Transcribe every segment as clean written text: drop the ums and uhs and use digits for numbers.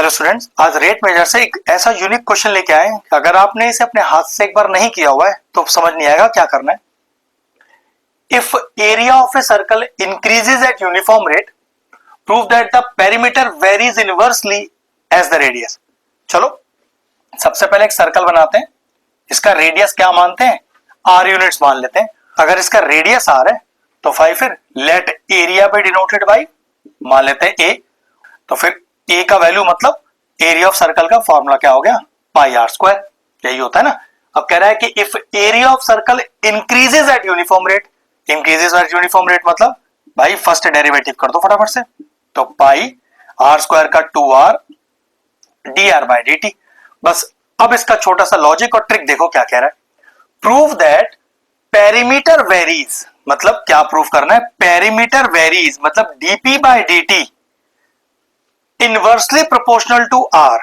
Hello students, आज rate major से एक ऐसा यूनिक क्वेश्चन लेके आए कि अगर आपने इसे अपने हाथ से एक बार नहीं किया हुआ है तो समझ नहीं आएगा क्या करना है। If area of a circle increases at uniform rate, prove that the perimeter varies inversely as the radius. चलो सबसे पहले एक सर्कल बनाते हैं, इसका रेडियस क्या मानते हैं, आर यूनिट्स मान लेते हैं। अगर इसका रेडियस आर है तो भाई फिर let area be denoted by मान लेते हैं ए। तो फिर ए का वैल्यू मतलब एरिया ऑफ सर्कल का फॉर्मूला क्या हो गया, पाई आर स्क्वायर, यही होता है ना। अब कह रहा है कि if area of circle increases at uniform rate, increases at uniform rate मतलब भाई फर्स्ट डेरिवेटिव कर दो फटाफट से, तो पाई आर स्क्वायर का 2r D R by D T. बस अब इसका छोटा सा लॉजिक और ट्रिक देखो क्या कह रहा है। प्रूव दैट पेरीमीटर वेरीज, मतलब क्या प्रूव करना है, पेरीमीटर वेरीज मतलब dp by D t inversely proportional to r.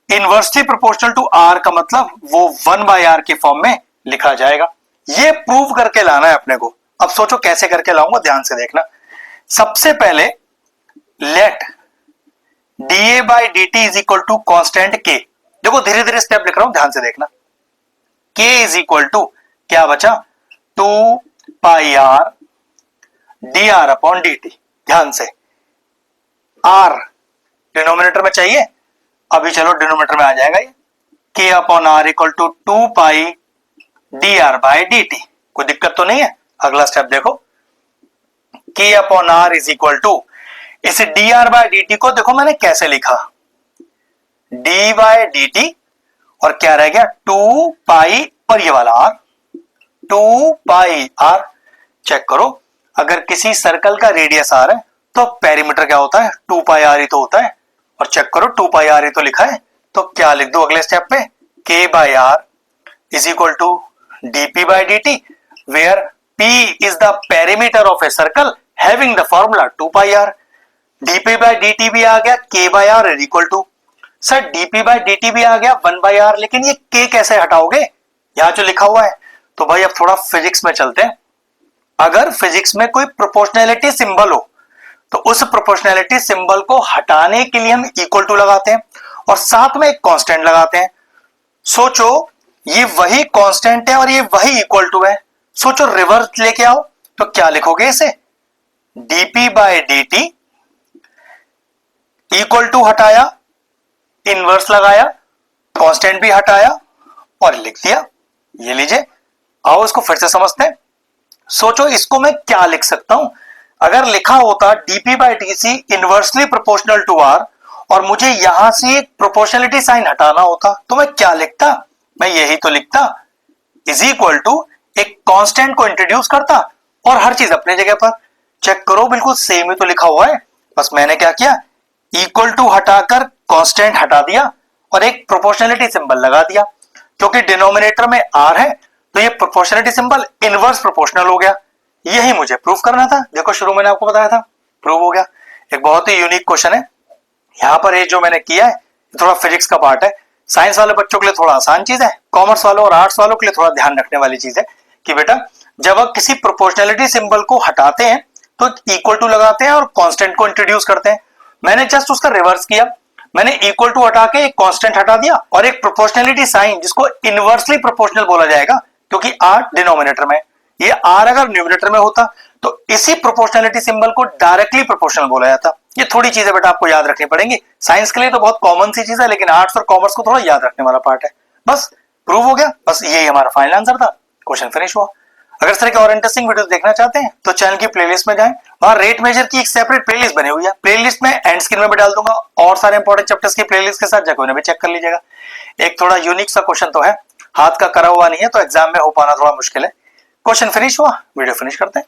Inversely proportional to r का मतलब वो 1/r के फॉर्म में लिखा जाएगा। ये प्रूव करके लाना है अपने को। अब सोचो कैसे करके लाऊंगा, ध्यान से देखना। सबसे पहले let da by D t is equal to constant k. देखो धीरे धीरे स्टेप लिख रहा हूं, ध्यान से देखना। के इज इक्वल टू क्या बचा, 2 pi R D R upon D T. ध्यान से आर डिनोमिनेटर में चाहिए, अभी चलो डिनोमिनेटर में आ जाएगा ये, K upon R equal to 2 pi D R by D T. कोई दिक्कत तो नहीं है। अगला स्टेप देखो, K upon R is equal to, इस D R by D T को देखो मैंने कैसे लिखा, डी बाई डी टी और क्या रह गया 2 पाई और ये वाला आर, 2 पाई आर। चेक करो, अगर किसी सर्कल का रेडियस आर है तो पेरीमीटर क्या होता है, 2 पाई आर ही तो होता है। और चेक करो 2 पाई आर ही तो लिखा है, तो क्या लिख दो अगले स्टेप पे, k by r is equal to dp by D t, where p is the perimeter of a circle having the formula 2 pi r. Dp by D t भी आ गया, k by r is equal to, sir dp by D t भी आ गया 1/r, लेकिन ये के कैसे हटाओगे, यहां जो लिखा हुआ है। तो भाई अब थोड़ा फिजिक्स में चलते हैं। अगर फिजिक्स में कोई प्रोपोर्शनैलिटी सिंबल हो तो उस प्रोपोर्शनैलिटी सिंबल को हटाने के लिए हम इक्वल टू लगाते हैं और साथ में एक कांस्टेंट लगाते हैं। सोचो ये वही कांस्टेंट है और ये वही इक्वल टू है। सोचो रिवर्स लेके आओ तो क्या लिखोगे इसे, dp by D t equal to हटाया, इनवर्स लगाया, कांस्टेंट भी हटाया और लिख दिया। ये लीजिए, आओ इसको फिर से समझते हैं। सोचो इसको मैं क्या लिख सकता हूं, अगर लिखा होता dp by d c inversely proportional to r और मुझे यहां से एक प्रोपोर्शनलिटी साइन हटाना होता तो मैं क्या लिखता, मैं यही तो लिखता, इज इक्वल टू एक कांस्टेंट को इंट्रोड्यूस करता और हर चीज अपने जगह पर। चेक करो बिल्कुल सेम ही तो लिखा हुआ है, बस मैंने क्या किया, इक्वल टू हटाकर कांस्टेंट हटा दिया और एक प्रोपोर्शनलिटी सिंबल लगा दिया। क्योंकि डिनोमिनेटर में आर है तो ये प्रोपोर्शनलिटी सिंबल इनवर्स प्रोपोर्शनल हो गया। यही मुझे प्रूफ करना था। देखो शुरू मैंने आपको बताया था, प्रूव हो गया। एक बहुत ही यूनिक क्वेश्चन है। यहां पर ये जो मैंने किया है थोड़ा फिजिक्स का पार्ट है। साइंस वाले बच्चों के लिए थोड़ा आसान चीज है, कॉमर्स वालों और आर्ट्स वालों के लिए थोड़ा ध्यान रखने वाली चीज है कि बेटा जब आप किसी प्रोपोर्शनलिटी सिंबल को हटाते हैं तो इक्वल टू लगाते हैं और कांस्टेंट को इंट्रोड्यूस करते हैं। मैंने जस्ट उसका रिवर्स किया, मैंने इक्वल टू हटा के एक कांस्टेंट हटा दिया और एक प्रोपोर्शनलिटी साइन जिसको इनवर्सली प्रोपोर्शनल बोला जाएगा क्योंकि आर डिनोमिनेटर में, ये आर अगर न्यूमिनेटर में होता तो इसी प्रोपोर्शनलिटी सिंबल को डायरेक्टली प्रोपोर्शनल बोला जाता। ये थोड़ी चीजें बेटा आपको याद रखनी पड़ेंगी। साइंस के लिए तो बहुत कॉमन सी चीज है, लेकिन आर्ट्स और कॉमर्स को थोड़ा याद रखने वाला पार्ट है। बस प्रूव हो गया, बस यही हमारा फाइनल आंसर था, क्वेश्चन फिनिश हुआ। अगर इस तरह के और इंटरेस्टिंग वीडियोस देखना चाहते हैं तो चैनल की प्लेलिस्ट में जाएं, वहां रेट मेजर की एक सेपरेट प्लेलिस्ट बनी हुई है। प्लेलिस्ट में एंड स्क्रीन में भी डाल दूंगा और सारे इंपॉर्टेंट चैप्टर्स की प्लेलिस्ट के साथ जाकर उन्हें भी चेक कर लीजिएगा। एक थोड़ा यूनिक सा क्वेश्चन तो है, हाथ का करा हुआ नहीं है तो एग्जाम में हो पाना थोड़ा मुश्किल है। क्वेश्चन फिनिश हुआ, वीडियो फिनिश करते हैं।